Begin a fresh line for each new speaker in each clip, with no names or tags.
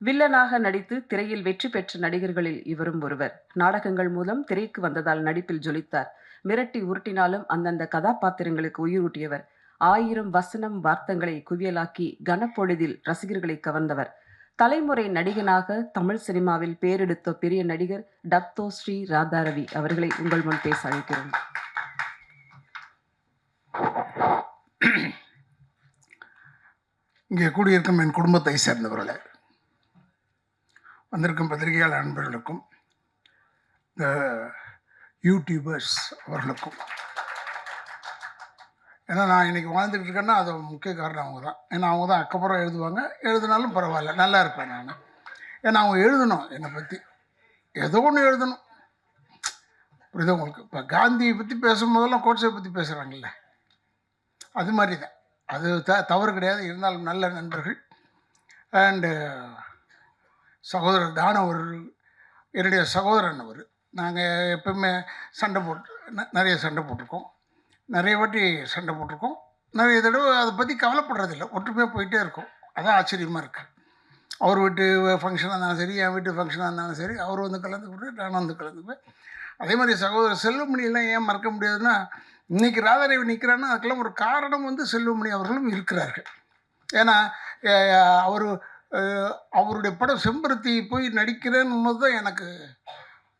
வில்லனாக நடித்து திரையில் வெற்றி பெற்ற நடிகர்களில் இவரும் ஒருவர். நாடகங்கள் மூலம் திரைக்கு வந்ததால் நடிப்பில் ஜொலித்தார். மிரட்டி உருட்டினாலும் அந்தந்த கதாபாத்திரங்களுக்கு உயிரூட்டியவர். 1000 வசனம் வார்த்தங்களை குவியலாக்கி கனப்பொழுதில் ரசிகர்களை கவர்ந்தவர். தலைமுறை நடிகனாக தமிழ் சினிமாவில் பேரெடுத்த பெரிய நடிகர் டத்தோ ஸ்ரீ ராதாரவி அவர்களை உங்கள் முன் பேச அழைக்கிறோம்.
இங்கே கூடியிருக்கும் என் குடும்பத்தை சேர்ந்தவர்களே, வந்திருக்கும் பத்திரிகையாளர் நண்பர்களுக்கும் இந்த யூடியூபர்ஸ் அவர்களுக்கும், ஏன்னா நான் இன்றைக்கி வாழ்ந்துட்டு இருக்கேன்னா அது முக்கிய காரணம் அவங்க தான். ஏன்னா அவங்க தான் அக்கப்புறம் எழுதுவாங்க, எழுதினாலும் பரவாயில்ல, நல்லா இருப்பேன் நான். ஏன்னா அவங்க எழுதணும், என்னை பற்றி ஏதோ ஒன்று எழுதணும். புரியுது உங்களுக்கு? இப்போ காந்தியை பற்றி பேசும்போதெல்லாம் கோட்ஸை பற்றி பேசுகிறாங்கல்ல, அது மாதிரி தான். அது தவறு கிடையாது. இருந்தாலும் நல்ல நண்பர்கள். அண்டு சகோதரர் தான அவர் என்னுடைய சகோதரன். அவர் நாங்கள் எப்பவுமே சண்டை நிறைய சண்டை போட்டிருக்கோம், நிறைய வாட்டி சண்டை போட்டிருக்கோம், நிறைய தடவை அதை பற்றி கவலைப்படுறதில்லை, ஒற்றுமையாக போயிட்டே இருக்கோம். அதான் ஆச்சரியமாக இருக்குது. அவர் வீட்டு ஃபங்க்ஷனாக இருந்தாலும் சரி, என் வீட்டு ஃபங்க்ஷனாக இருந்தாலும் சரி, அவர் வந்து கலந்துக்கிட்டு நானும் வந்து கலந்துக்குவேன். அதே மாதிரி சகோதரர் செல்வமணியெல்லாம் ஏன் மறக்க முடியாதுன்னா, இன்றைக்கி ராதாரவி நிற்கிறான்னா அதுக்கெல்லாம் ஒரு காரணம் வந்து செல்வமணி அவர்களும் இருக்கிறார்கள். ஏன்னா அவருடைய படம் செம்பருத்தி போய் நடிக்கிறேன்னு போது தான் எனக்கு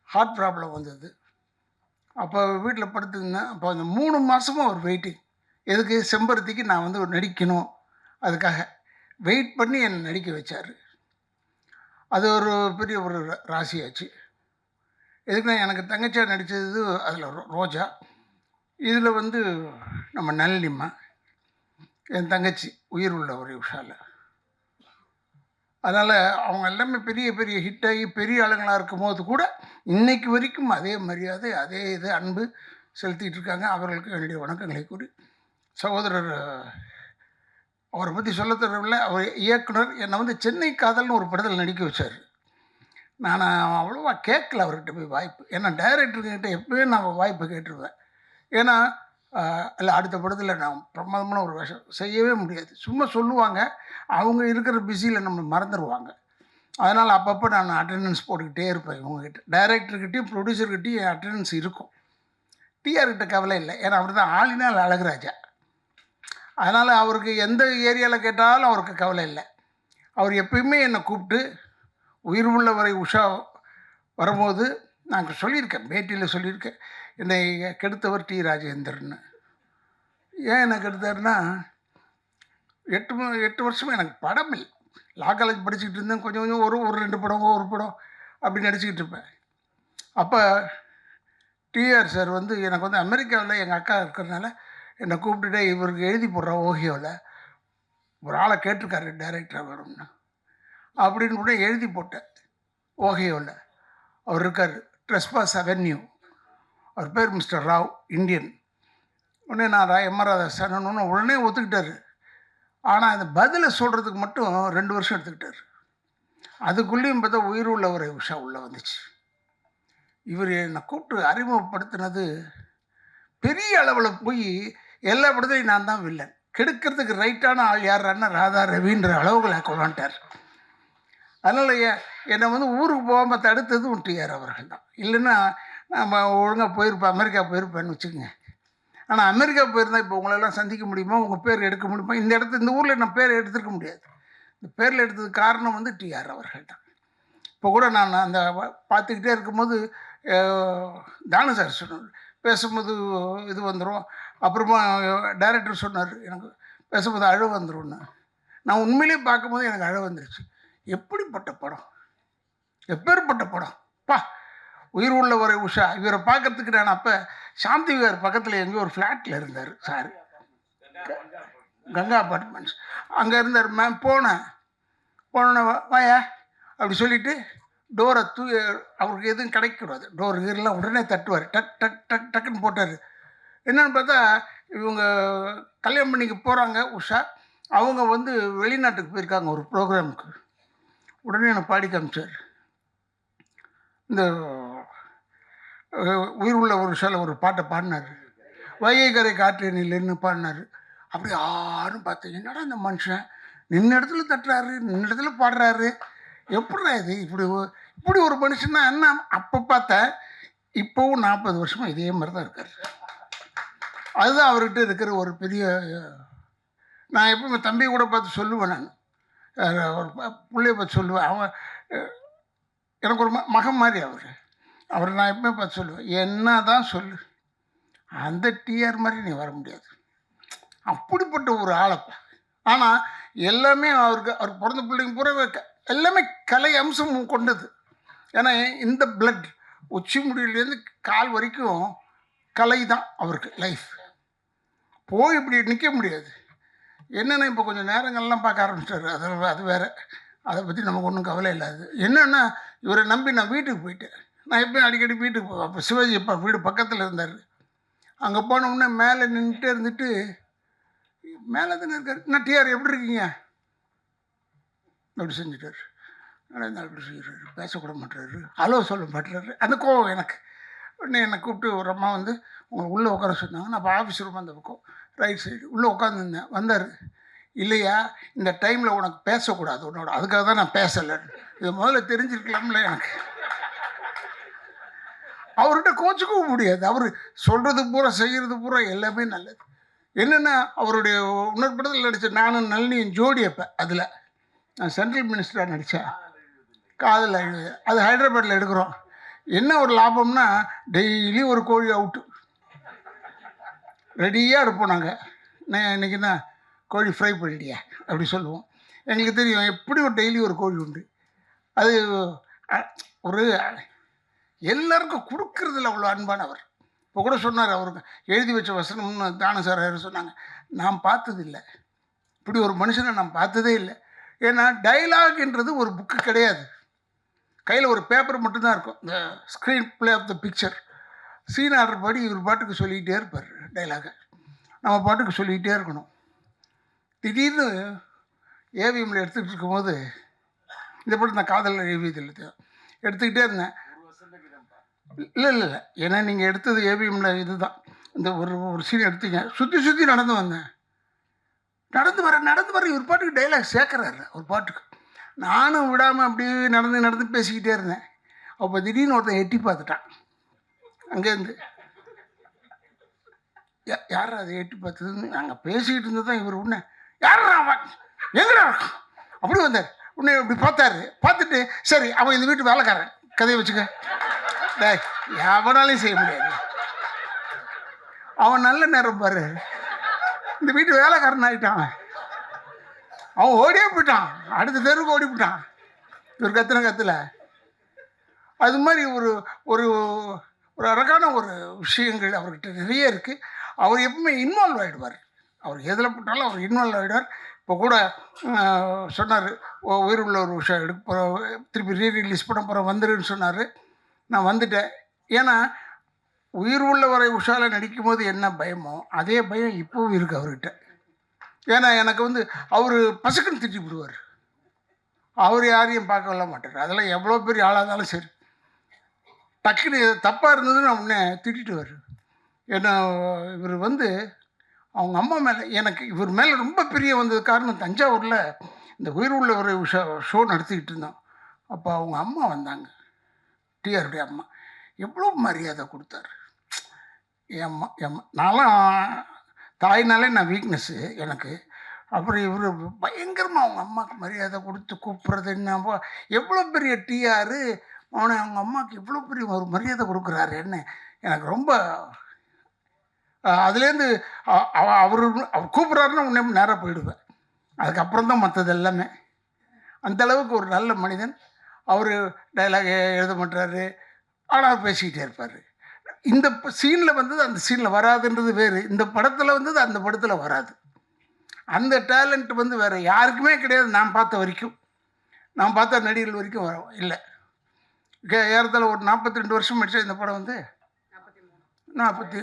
ஹார்ட் ப்ராப்ளம் வந்தது. அப்போ வீட்டில் படுத்துருந்தேன். அப்போ அந்த 3 மாதமும் அவர் வெயிட்டிங். எதுக்கு? செம்பருத்திக்கு நான் வந்து நடிக்கணும், அதுக்காக வெயிட் பண்ணி என்னை நடிக்க வச்சார். அது ஒரு பெரிய ஒரு ராசியாச்சு. எதுக்குன்னா, எனக்கு தங்கச்சியாக நடித்தது அதில் ரோஜா, இதில் வந்து நம்ம நளினிமா, என் தங்கச்சி உயிர் உள்ள ஒரு விஷால. அதனால் அவங்க எல்லாமே பெரிய பெரிய ஹிட்டாகி பெரிய ஆளுங்களாக இருக்கும்போது கூட இன்றைக்கு வரைக்கும் அதே மரியாதை, அதே இது அன்பு செலுத்திகிட்டு இருக்காங்க. அவர்களுக்கு என்னுடைய வணக்கங்களை கூறி, சகோதரர் அவரை பற்றி சொல்ல தரவில்லை. அவர் இயக்குனர் என்னை வந்து சென்னை காதல்னு ஒரு படத்தில் நடிக்க வச்சார். நான் அவ்வளோவா கேட்கல அவர்கிட்ட போய் வாய்ப்பு. ஏன்னா டைரக்டர்கிட்ட எப்போயே நான் வாய்ப்பு கேட்டுருவேன். ஏன்னா இல்லை, அடுத்த படத்தில் நான் பிரமாதமான ஒரு வேஷம் செய்யவே முடியாது. சும்மா சொல்லுவாங்க, அவங்க இருக்கிற பிஸியில் நம்ம மறந்துடுவாங்க. அதனால் அப்பப்போ நான் அட்டெண்டன்ஸ் போட்டுக்கிட்டே இருப்பேன். இவங்ககிட்ட டைரக்டர்கிட்டையும் ப்ரொடியூசர்கிட்டையும் என் அட்டெண்டன்ஸ் இருக்கும். டிஆர்கிட்ட கவலை இல்லை, ஏன்னா அவர் தான் ஆளினால் அழகுராஜா. அதனால் அவருக்கு எந்த ஏரியாவில் கேட்டாலும் அவருக்கு கவலை இல்லை. அவர் எப்பயுமே என்னை கூப்பிட்டு, உயிர் உள்ளவரை உஷா வரும்போது நான் சொல்லியிருக்கேன், பேட்டியில் சொல்லியிருக்கேன், என்னை கெடுத்தவர் டி ராஜேந்தர்னு. ஏன் என்னை கெடுத்தாருன்னா, 8 வருஷமாக எனக்கு படம் இல்லை. லா காலேஜ் படிச்சுக்கிட்டு இருந்தேன். கொஞ்சம் கொஞ்சம் ஒரு 2 படம் ஒரு படம் அப்படி நடிச்சுக்கிட்டு இருப்பேன். அப்போ டிஆர் சார் வந்து எனக்கு வந்து அமெரிக்காவில் எங்கள் அக்கா இருக்கிறதுனால என்னை கூப்பிட்டுட்டே, இவருக்கு எழுதி போடுறோம் ஓஹியோவில், ஒரு ஆளை கேட்டிருக்காரு டைரக்டராக வேணும்னு அப்படின்னு கூட எழுதி போட்டேன். ஓஹியோவில் அவர் இருக்கார், ட்ரெஸ்பாஸ் அவென்யூ. அவர் பேர் மிஸ்டர் ராவ், இந்தியன். உடனே நான் எம்.ஆர். ராதாகிருஷ்ணன் உடனே ஒத்துக்கிட்டார். ஆனால் அந்த பதிலை சொல்கிறதுக்கு மட்டும் 2 வருஷம் எடுத்துக்கிட்டார். அதுக்குள்ளேயும் பார்த்தா உயிர் உள்ளவரை உஷா உள்ளே வந்துச்சு. இவர் என்னை கூப்பிட்டு அறிமுகப்படுத்தினது பெரிய அளவில் போய் எல்லா படத்தையும் நான் தான் வில்லன், கெடுக்கிறதுக்கு ரைட்டான ஆள் யாரான்னா ராதா ரவின்ற அளவுகளை கொண்டாண்டார். அதனால் என்னை வந்து ஊருக்கு போகாமல் தடுத்ததும் டிஆர் அவர்கள் தான். இல்லைன்னா நம்ம ஒழுங்காக போயிருப்பேன், அமெரிக்கா போயிருப்பேன்னு வச்சுக்கோங்க. ஆனால் அமெரிக்கா போயிருந்தால் இப்போ உங்களெல்லாம் சந்திக்க முடியுமா, உங்கள் பேர் எடுக்க முடியுமா? இந்த ஊரில் நான் பேர் எடுத்துருக்க முடியாது. இந்த பேரில் எடுத்ததுக்கு காரணம் வந்து டிஆர் அவர்கள் தான். இப்போ கூட நான் அந்த பார்த்துக்கிட்டே இருக்கும்போது தானு சார் சொன்னார், பேசும்போது இது வந்துடும். அப்புறமா டைரக்டர் சொன்னார், எனக்கு பேசும்போது அழ வந்துடும்னு. நான் உண்மையிலேயே பார்க்கும்போது எனக்கு அழ வந்துருச்சு. எப்படிப்பட்ட படம், எப்பேற்பட்ட படம் பா! உயிர் உள்ளவரை உஷா. இவரை பார்க்கறதுக்கு நான் அப்போ சாந்தி விகார் பக்கத்தில் எங்கேயோ ஒரு ஃப்ளாட்டில் இருந்தார் சார், கங்கா அப்பார்ட்மெண்ட்ஸ், அங்கே இருந்தார். மேம் போனேன் வாயா அப்படி சொல்லிவிட்டு டோரை அவருக்கு எதுவும் கிடைக்கூடாது, டோர் கீரெலாம் உடனே தட்டுவார், டக் டக் டக் டக்குன்னு போட்டார். என்னென்னு பார்த்தா இவங்க கல்யாணம் பண்ணிக்க போகிறாங்க உஷா. அவங்க வந்து வெளிநாட்டுக்கு போயிருக்காங்க ஒரு ப்ரோக்ராமுக்கு. உடனே என்னை பாடி காமிச்சார். இந்த உயிர் உள்ள ஒரு ஷோவில் ஒரு பாட்டை பாடினார், வைகை கரை காற்றேனில்லைன்னு பாடினார். அப்படி யாரும் பார்த்தேன், என்னடா இந்த மனுஷன் நின்ன இடத்துல தட்டுறாரு, நின்ன இடத்துல பாடுறாரு, எப்படிடா இது இப்படி ஒரு மனுஷன்னா என்ன? அப்போ பார்த்தேன். இப்போவும் 40 வருஷமாக இதே மாதிரி தான் இருக்கார். அதுதான் அவர்கிட்ட இருக்கிற ஒரு பெரிய. நான் எப்பவுமே தம்பியை கூட பார்த்து சொல்லுவேன். நான் ஒரு பிள்ளைய பார்த்து சொல்லுவேன். அவன் எனக்கு ஒரு மகன் மாதிரி அவர் நான் எப்பவுமே பார்த்து சொல்லுவேன், என்ன தான் சொல்லு, அந்த டிஆர் மாதிரி நீ வர முடியாது. அப்படிப்பட்ட ஒரு ஆளப்பா. ஆனால் எல்லாமே அவர் பிறந்த பிள்ளைங்க பூரா எல்லாமே கலை அம்சம் கொண்டது. ஏன்னா இந்த பிளட் உச்சி முடியிலேருந்து கால் வரைக்கும் கலை தான் அவருக்கு லைஃப். போய் இப்படி நிற்க முடியாது. என்னென்னா இப்போ கொஞ்சம் நேரங்கள்லாம் பார்க்க ஆரம்பிச்சிட்டாரு. அது வேறு, அதை பற்றி நமக்கு ஒன்றும் கவலை இல்லாது. என்னென்னா இவரை நம்பி நான் வீட்டுக்கு போயிட்டேன். நான் எப்பயும் அடிக்கடி வீட்டுக்கு போவேன். அப்போ சிவாஜி அப்பா வீடு பக்கத்தில் இருந்தார். அங்கே போனோம்னா மேலே நின்றுட்டே இருந்துட்டு, மேலே தானே இருக்கார், நான் டிஆர் எப்படி இருக்கீங்க அப்படி செஞ்சுட்டார். அப்படி செய்கிறாரு, பேசக்கூட மாட்டுறாரு, ஹலோ சொல்ல மாட்டுறாரு. அந்த கோவம் எனக்கு. உடனே என்னை கூப்பிட்டு ஒரு அம்மா வந்து உங்களை உள்ளே உட்கார சொன்னாங்க. நான் இப்போ ஆஃபீஸ் ரூம் அந்த பக்கம் ரைட் சைடு உள்ளே உட்காந்துருந்தேன். வந்தார். இல்லையா, இந்த டைமில் உனக்கு பேசக்கூடாது உன்னோட, அதுக்காக தான் நான் பேசலை. இதை முதல்ல தெரிஞ்சிருக்கலாம்ல எனக்கு. அவர்கிட்ட கோச்சிக்கவும் முடியாது. அவர் சொல்கிறது பூரா செய்கிறது பூரா எல்லாமே நல்லது. என்னென்னா அவருடைய இன்னொரு படத்தில் நடித்த நானும் நளினியும் ஜோடி. அப்போ அதில் நான் சென்ட்ரல் மினிஸ்டராக நடித்தேன். காதல் அழுது, அது ஹைதராபாத்தில் எடுக்கிறோம். என்ன ஒரு லாபம்னா டெய்லி ஒரு கோழி அவுட்டு ரெடியாக இருப்போம் நாங்கள். நான் இன்றைக்கி தான் கோழி ஃப்ரை பண்ணிட்டியா அப்படி சொல்லுவோம். எங்களுக்கு தெரியும் எப்படி ஒரு டெய்லி ஒரு கோழி உண்டு. அது ஒரு எல்லாருக்கும் கொடுக்கறதில்ல அவ்வளோ அன்பானவர். இப்போ கூட சொன்னார், அவருக்கு எழுதி வச்ச வசனம்னு தான சார் சொன்னாங்க. நான் பார்த்ததில்லை, இப்படி ஒரு மனுஷனை நான் பார்த்ததே இல்லை. ஏன்னா டைலாக்ன்றது ஒரு புக்கு கிடையாது. கையில் ஒரு பேப்பர் மட்டும்தான் இருக்கும், இந்த screen play of the picture. Scene order படி இவர் பாட்டுக்கு சொல்லிக்கிட்டே இருப்பார் டைலாகை. நம்ம பாட்டுக்கு சொல்லிக்கிட்டே இருக்கணும். திடீர்னு ஏவிஎம்மில் எடுத்துகிட்டு இருக்கும்போது, இந்த படம் நான் காதல் ஏவியத்தில் எடுத்துக்கிட்டே இருந்தேன். இல்லை, ஏன்னா நீங்கள் எடுத்தது ஏவிஎம்மில் இது தான். இந்த ஒரு சீன் எடுத்தீங்க, சுற்றி நடந்து வந்தேன். நடந்து வர இவர் பாட்டுக்கு டைலாக் சேர்க்குறாரு ஒரு பாட்டுக்கு. நானும் விடாமல் அப்படியே நடந்து பேசிக்கிட்டே இருந்தேன். அப்போ திடீர்னு ஒருத்தன் எட்டி பார்த்துட்டான் அங்கேருந்து. யார் அதை எட்டி பார்த்ததுன்னு நாங்கள் பேசிக்கிட்டு இருந்தது தான். இவர் உடனே யாரா அவன் எங்கடா அப்படி வந்தார். உடனே இப்படி பார்த்துட்டு சரி அவன் இந்த வீட்டு வேலைக்காரன், கதையை வச்சுக்க, எவனாலையும் செய்ய முடியாது, அவன் நல்ல நேரம் பாரு, இந்த வீட்டு வேலைக்காரன் ஆகிட்டான். அவன் ஓடியே போயிட்டான், அடுத்த தெருவுக்கு ஓடி போயிட்டான். இவர் கத்துல அது மாதிரி ஒரு ஒரு ஒரு அழகான ஒரு விஷயங்கள் அவர்கிட்ட நிறைய இருக்குது. அவர் எப்பவுமே இன்வால்வ் ஆகிடுவார். அவர் எதில் போட்டாலும் அவர் இன்வால்வ் ஆகிடுவார். இப்போ கூட சொன்னார், உயிர் உள்ள ஒரு விஷயம் எடுக்க போகிறோம், திருப்பி ரீரிலீஸ் பண்ண போகிறோம், வந்துருன்னு சொன்னார். நான் வந்துட்டேன். ஏன்னா உயிர் உள்ள வரை உஷாவில் நடிக்கும் போது என்ன பயமோ அதே பயம் இப்போவும் இருக்குது அவர்கிட்ட. ஏன்னா எனக்கு வந்து அவர் பசக்குன்னு திட்டி விடுவார். அவர் யாரையும் பார்க்கல மாட்டார். அதெல்லாம் எவ்வளோ பெரிய ஆளாக இருந்தாலும் சரி, டக்குன்னு தப்பாக இருந்ததுன்னு நான் உடனே திட்டிட்டு. ஏன்னா இவர் வந்து அவங்க அம்மா மேலே எனக்கு இவர் மேலே ரொம்ப பிரிய வந்தது காரணம், தஞ்சாவூரில் இந்த உயிர் உள்ள ஒரு ஷோ நடத்திக்கிட்டு இருந்தோம். அப்போ அவங்க அம்மா வந்தாங்க, டிஆருடைய அம்மா. எவ்வளோ மரியாதை கொடுத்தாரு என் அம்மா. நான்லாம் தாய்னாலே நான் வீக்னஸ்ஸு எனக்கு. அப்புறம் இவர் பயங்கரமாக அவங்க அம்மாவுக்கு மரியாதை கொடுத்து கூப்பிட்றது. என்ன எவ்வளோ பெரிய டிஆர் அவனை அவங்க அம்மாவுக்கு இவ்வளோ பெரிய ஒரு மரியாதை கொடுக்குறாரு என்ன. எனக்கு ரொம்ப அதுலேருந்து அவர் கூப்பிட்றாருன்னா உடனே நேராக போயிடுவேன். அதுக்கப்புறம் தான் மற்றது எல்லாமே. அந்தளவுக்கு ஒரு நல்ல மனிதன். அவர் டைலாக் எழுத மாட்டார், ஆனால் பேசிக்கிட்டே இருப்பார். இந்த சீனில் வந்தது அந்த சீனில் வராதுன்றது வேறு, இந்த படத்தில் வந்தது அந்த படத்தில் வராது. அந்த டேலண்ட் வந்து வேறு யாருக்குமே கிடையாது. நான் பார்த்த வரைக்கும், நான் பார்த்த நடிகர்கள் வரைக்கும் இல்லை. ஏறத்தாழ ஒரு 42 வருஷம் முடிச்சா இந்த படம் வந்து 40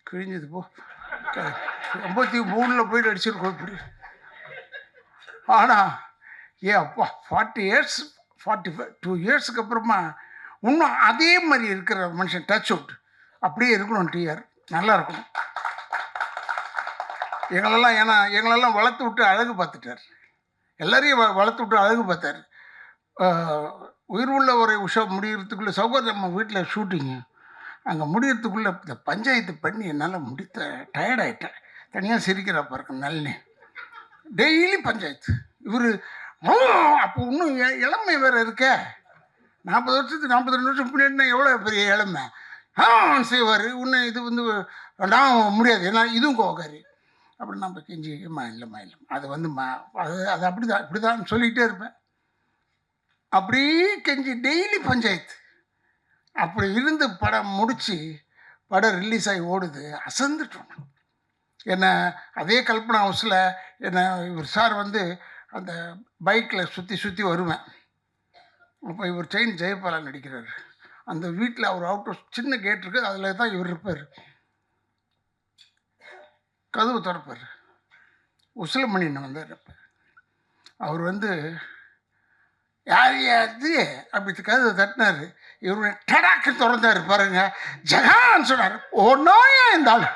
கிழிஞ்சது போ 53 போயிட்டு அடிச்சிருக்கோம் இப்படி. ஆனால் அப்பா 40 இயர்ஸ் 42 இயர்ஸுக்கு அப்புறமா இன்னும் அதே மாதிரி இருக்கிற மனுஷன் டச் அவுட் அப்படியே இருக்கணும். டிஆர் நல்லா இருக்கணும். எங்களெல்லாம் வளர்த்து விட்டு அழகு பார்த்துட்டார். எல்லாரையும் வளர்த்து விட்டு அழகு பார்த்தாரு. உயிர் உள்ள ஒரு உஷா முடிகிறதுக்குள்ளே சௌகர் நம்ம வீட்டில் ஷூட்டிங்கு. அங்கே முடிகிறதுக்குள்ளே இந்த பஞ்சாயத்து பண்ணி என்னால் முடித்த டயர்டாயிட்டேன். தனியாக சிரிக்கிறா பாருங்க நளினி. டெய்லி பஞ்சாயத்து. இவர் அப்போ இன்னும் இளமை வேறு இருக்க. 40 வருஷத்துக்கு 42 வருஷம் பின்னாடினா எவ்வளோ பெரிய இளமை. செய்வார். இன்னும் இது வந்து நான் முடியாது, ஏன்னா இதுவும் கோகாரி. அப்படி நம்ம கெஞ்சி இல்லைம்மா இல்லைம்மா அது வந்து அது அப்படி தான் இப்படி தான் சொல்லிகிட்டே இருப்பேன். அப்படியே கெஞ்சி டெய்லி பஞ்சாயத்து. அப்படி இருந்து படம் முடித்து படம் ரிலீஸ் ஆகி ஓடுது. அசந்துட்டோம். என்னை அதே கல்பனா ஹவுஸில் என்னை இவர் சார் வந்து அந்த பைக்கில் சுற்றி வருவேன். அப்போ இவர் செயின் ஜெயபாலா நடிக்கிறார். அந்த வீட்டில் அவர் அவுட் சின்ன கேட் இருக்குது, அதில் தான் இவர் இருப்பார். கதவு திறப்பார். உசிலமணின்னு வந்தார். அப்போ அவர் வந்து யார் யாரு அப்படி கதவை தட்டினார். இவரு டடாக்கு திறந்தார் பாருங்க. ஜகான்னு சொன்னார். ஒன்றாயா இந்த ஆள்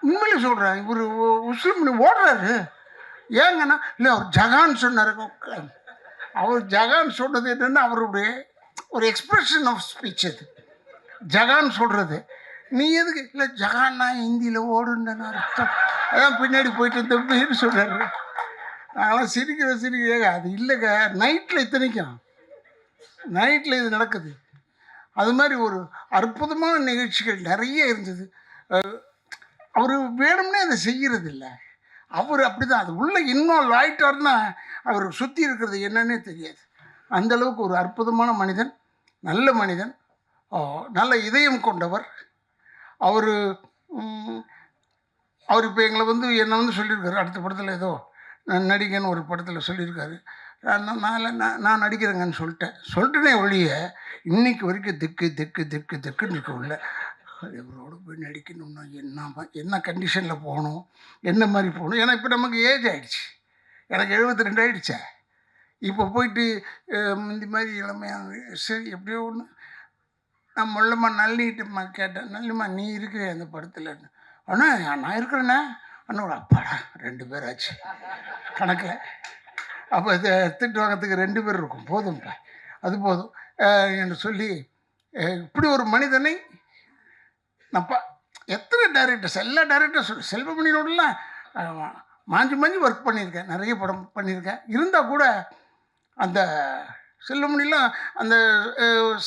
உண்மையிலே சொல்கிறேன். இவர் உசிலமணி ஓடுறாரு. ஏங்கன்னா இல்லை அவர் ஜகான்னு சொன்னார். அவர் ஜகான் சொன்னது என்னென்னா அவருடைய ஒரு எக்ஸ்பிரஷன் ஆஃப் ஸ்பீச். அது ஜகான் சொல்கிறது. நீ எதுக்கு இல்லை ஜகான்னா ஹிந்தியில் ஓடுன்னு அர்த்தம். அதான் பின்னாடி போயிட்டு இருந்தேன்னு சொன்னார். நாங்களாம் சிரிக்கிற அது இல்லைங்க. நைட்டில் இத்தனைக்கும் நைட்டில் இது நடக்குது. அது மாதிரி ஒரு அற்புதமான நிகழ்ச்சிகள் நிறைய இருந்தது. அவர் வேணும்னே அதை செய்கிறது இல்லை. அவர் அப்படி தான். அது உள்ளே இன்வால்வ் ஆகிட்டார்னா அவர் சுற்றி இருக்கிறது என்னன்னே தெரியாது. அந்தளவுக்கு ஒரு அற்புதமான மனிதன், நல்ல மனிதன், நல்ல இதயம் கொண்டவர். அவர் இப்போ எங்களை வந்து என்னை வந்து சொல்லியிருக்காரு. அடுத்த படத்தில் ஏதோ நடிகன்னு ஒரு படத்தில் சொல்லியிருக்காரு. நான் நடிக்கிறேங்கன்னு சொல்லிட்டேனே ஒழிய இன்னைக்கு வரைக்கும் திக்குன்னு இருக்க உள்ள இவரோடு போய் நடிக்கணும்னா என்ன கண்டிஷனில் போகணும், என்ன மாதிரி போகணும். ஏன்னா இப்போ நமக்கு ஏஜ் ஆகிடுச்சு. எனக்கு 72 ஆகிடுச்சே. இப்போ போயிட்டு இந்த மாதிரி இளமையாக சரி எப்படியோ ஒன்று. நான் மொல்லம்மா நல்லிகிட்டம்மா கேட்டேன். நல்லிம்மா நீ இருக்கிற அந்த படத்தில்? அண்ணா நான் இருக்கிறேண்ணே. அண்ணோட அப்பாடா 2 பேர் ஆச்சு கணக்கில். அப்போ இதை எடுத்துகிட்டு வாங்கிறதுக்கு 2 பேர் இருக்கும். போதும்ப்பா, அது போதும் என்று சொல்லி இப்படி ஒரு மனிதனை நப்பா. எத்தனை டைரக்டர்ஸ், எல்லா டைரக்டர்ஸ் செல்வமணியோடலாம் மாஞ்சி ஒர்க் பண்ணியிருக்கேன். நிறைய படம் பண்ணியிருக்கேன். இருந்தால் கூட அந்த செல்வமணிலாம் அந்த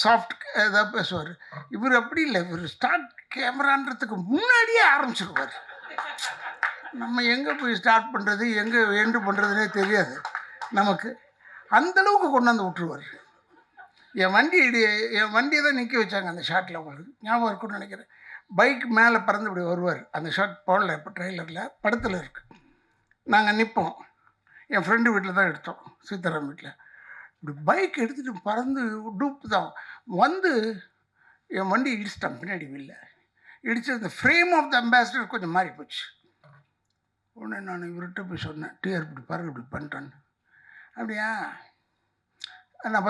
சாஃப்ட் ஏதாவது பேசுவார். இவர் அப்படி இல்லை. இவர் ஸ்டார்ட் கேமரான்றதுக்கு முன்னாடியே ஆரம்பிச்சிருவார். நம்ம எங்கே போய் ஸ்டார்ட் பண்ணுறது எங்கே எண்டு பண்ணுறதுனே தெரியாது நமக்கு. அந்தளவுக்கு கொண்டாந்து விட்டுருவார். என் வண்டியை தான் நிற்க வச்சாங்க அந்த ஷாட்டில். உங்களுக்கு ஞாபகம் இருக்குன்னு நினைக்கிறேன். பைக் மேலே பறந்து இப்படி வருவார். அந்த ஷாட் போடல இப்போ ட்ரெய்லரில், படத்தில் இருக்குது. நாங்கள் நிற்போம். என் ஃப்ரெண்டு வீட்டில் தான் எடுத்தோம், சீதாராம் வீட்டில். இப்படி பைக் எடுத்துகிட்டு பறந்து டூப்பு தான் வந்து என் வண்டி இடிச்சிட்டான் பின்னாடி வீல்ல. இடித்து அந்த ஃப்ரேம் ஆஃப் த அம்பாசிடர் கொஞ்சம் மாறி போச்சு. உடனே நான் இவர்கிட்ட போய் சொன்னேன், டிஆர் இப்படி பாருங்க இப்படி பண்ணிட்டேன்னு. அப்படியா, நான்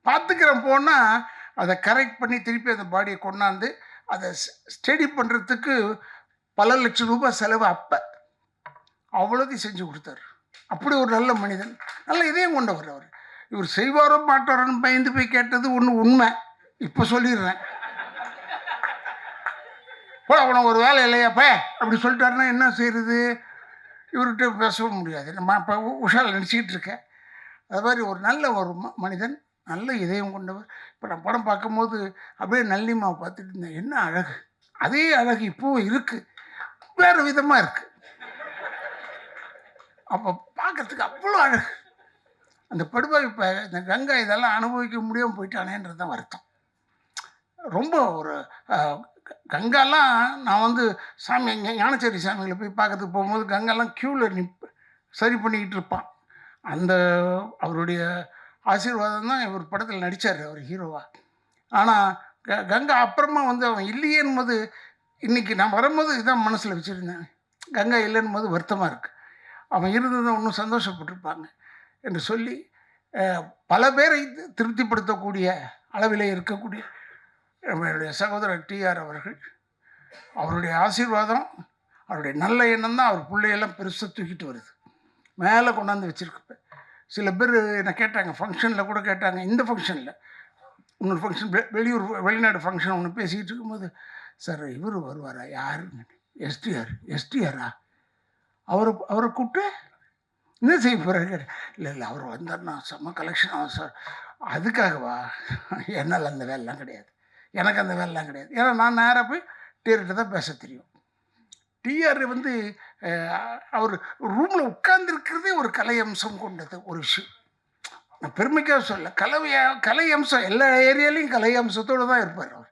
பார்த்துக்கிறேன் போனால் அதை கரெக்ட் பண்ணி திருப்பி அந்த பாடியை கொண்டாந்து அதை ஸ்டடி பண்ணுறதுக்கு பல லட்சம் ரூபாய் செலவு. அப்போ அவ்வளோதையும் செஞ்சு கொடுத்தாரு. அப்படி ஒரு நல்ல மனிதன், நல்ல இதயம் கொண்டவர் அவர். இவர் செய்வாரோ மாட்டாரோன்னு பயந்து போய் கேட்டது ஒன்று உண்மை. இப்போ சொல்லிடுறேன். உனக்கு ஒரு வேலை இல்லையாப்பா அப்படி சொல்லிட்டாருன்னா என்ன செய்கிறது? இவர்கிட்ட பேசவும் முடியாது. நம்ம இப்போ உஷாவில் நினச்சிக்கிட்டு இருக்கேன். அது மாதிரி ஒரு நல்ல ஒரு மனிதன், நல்ல இதயம் கொண்டவர். இப்போ நான் படம் பார்க்கும்போது அப்படியே நல்லிம்மாவை பார்த்துட்டு இருந்தேன். என்ன அழகு! அதே அழகு இப்போவும் இருக்குது, வேறு விதமாக இருக்குது. அப்போ பார்க்குறதுக்கு அவ்வளோ அழகு. அந்த படுபாய் இப்போ இந்த கங்கா இதெல்லாம் அனுபவிக்க முடியாமல் போயிட்டானேன்றது தான் வருத்தம். ரொம்ப ஒரு கங்காலாம் நான் வந்து சாமி ஞானச்சேரி சாமிகளை போய் பார்க்கறதுக்கு போகும்போது கங்காலாம் க்யூவில் சரி பண்ணிக்கிட்டு இருப்பான். அந்த அவருடைய ஆசீர்வாதம் தான் இவர் படத்தில் நடித்தார், அவர் ஹீரோவாக. ஆனால் கங்கா அப்புறமா வந்து அவன் இல்லையேன்னு போது, இன்றைக்கி நான் வரும்போது இதான் மனசில் வச்சுருந்தேன். கங்கா இல்லைன்னு போது வருத்தமாக இருக்குது. அவன் இருந்ததை இன்னும் சந்தோஷப்பட்டிருப்பாங்க என்று சொல்லி பல பேரை திருப்திப்படுத்தக்கூடிய அளவிலே இருக்கக்கூடிய நம்மளுடைய சகோதரர் டிஆர் அவர்கள், அவருடைய ஆசீர்வாதம், அவருடைய நல்ல எண்ணம் தான் அவர் பிள்ளையெல்லாம் பெருசாக தூக்கிட்டு வருது. மேலே கொண்டாந்து வச்சுருக்கப்பேன். சில பேர் என்னை கேட்டாங்க, ஃபங்க்ஷனில் கூட கேட்டாங்க, இந்த ஃபங்க்ஷனில் இன்னொரு ஃபங்க்ஷன் வெளிநாடு ஃபங்க்ஷன் ஒன்று பேசிக்கிட்டு இருக்கும்போது, சார் இவர் வருவாரா யாருங்க? எஸ்டிஆரா? அவரை கூப்பிட்டு என்ன செய்ய போகிறாரு? இல்லை அவர் வந்தார்னா செம்ம கலெக்ஷன் ஆகும் சார். அதுக்காகவா? என்னால் அந்த வேலைலாம் கிடையாது, எனக்கு அந்த வேலைலாம் கிடையாது. ஏன்னா நான் நேராக போய் டிஆர்கிட்ட தான் பேச தெரியும். டிஆர் வந்து அவர் ரூமில் உட்கார்ந்துருக்கிறதே ஒரு கலை அம்சம் கொண்டது ஒரு விஷயம். நான் பெருமைக்காக சொல்ல, கலை அம்சம் எல்லா ஏரியாலையும் கலை அம்சத்தோடு தான் இருப்பார் அவர்.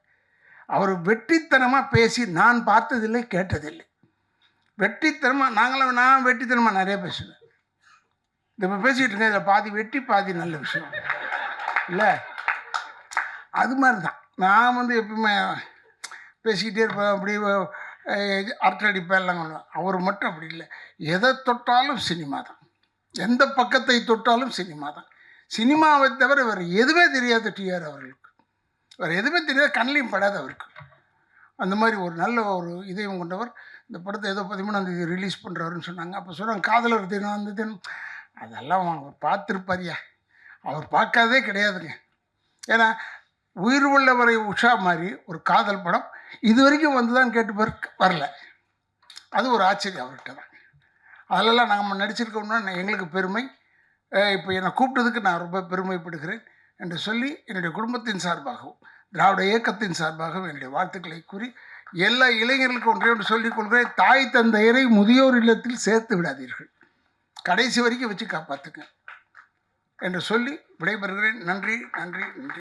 அவர் வெற்றித்தனமாக பேசி நான் பார்த்ததில்லை, கேட்டதில்லை. வெற்றித்தனமாக நான் வெற்றித்தனமாக நிறைய பேசுவேன். இப்போ பேசிகிட்டு இருக்கேன், இதில் பாதி வெட்டி பாதி நல்ல விஷயம் இல்லை. அது மாதிரி தான் நான் வந்து எப்பவுமே பேசிக்கிட்டே இருப்பேன். அப்படி அரட்டை அடிப்பேன், எல்லாம் பண்ணுவேன். அவர் மட்டும் அப்படி இல்லை. எதை தொட்டாலும் சினிமா தான், எந்த பக்கத்தை தொட்டாலும் சினிமா தான். சினிமாவை தவிர வேறு எதுவுமே தெரியாது டிஆர் அவர்களுக்கு. வேறு எதுவுமே தெரியாது, கண்ணிலையும் படாது அவருக்கு. அந்த மாதிரி ஒரு நல்ல ஒரு இதயம் கொண்டவர். இந்த படத்தை ஏதோ 13ஆம் தேதி ரிலீஸ் பண்ணுறாருன்னு சொன்னாங்க. அப்போ சொன்னாங்க காதலர் தினம் அந்த தினம். அதெல்லாம் அவர் பார்த்துருப்பாரியா? அவர் பார்க்காதே கிடையாதுங்க. ஏன்னா உயிர் உள்ளவரை உஷா மாதிரி ஒரு காதல் படம் இது வரைக்கும் வந்து தான் கேட்டு வரல. அது ஒரு ஆச்சரியம் அவர்கிட்ட தான். அதிலெல்லாம் நாங்கள் நடிச்சிருக்கோம்னா எங்களுக்கு பெருமை. இப்போ என்னை கூப்பிட்டதுக்கு நான் ரொம்ப பெருமைப்படுகிறேன் என்று சொல்லி என்னுடைய குடும்பத்தின் சார்பாகவும் திராவிட இயக்கத்தின் சார்பாகவும் என்னுடைய வாழ்த்துக்களை கூறி எல்லா இளைஞர்களுக்கும் ஒன்றே ஒன்று சொல்லிக் கொள்கிறேன். தாய் தந்தையரை முதியோர் இல்லத்தில் சேர்த்து விடாதீர்கள், கடைசி வரைக்கும் வச்சு காப்பாற்றுங்க என்று சொல்லி விடைபெறுகிறேன். நன்றி.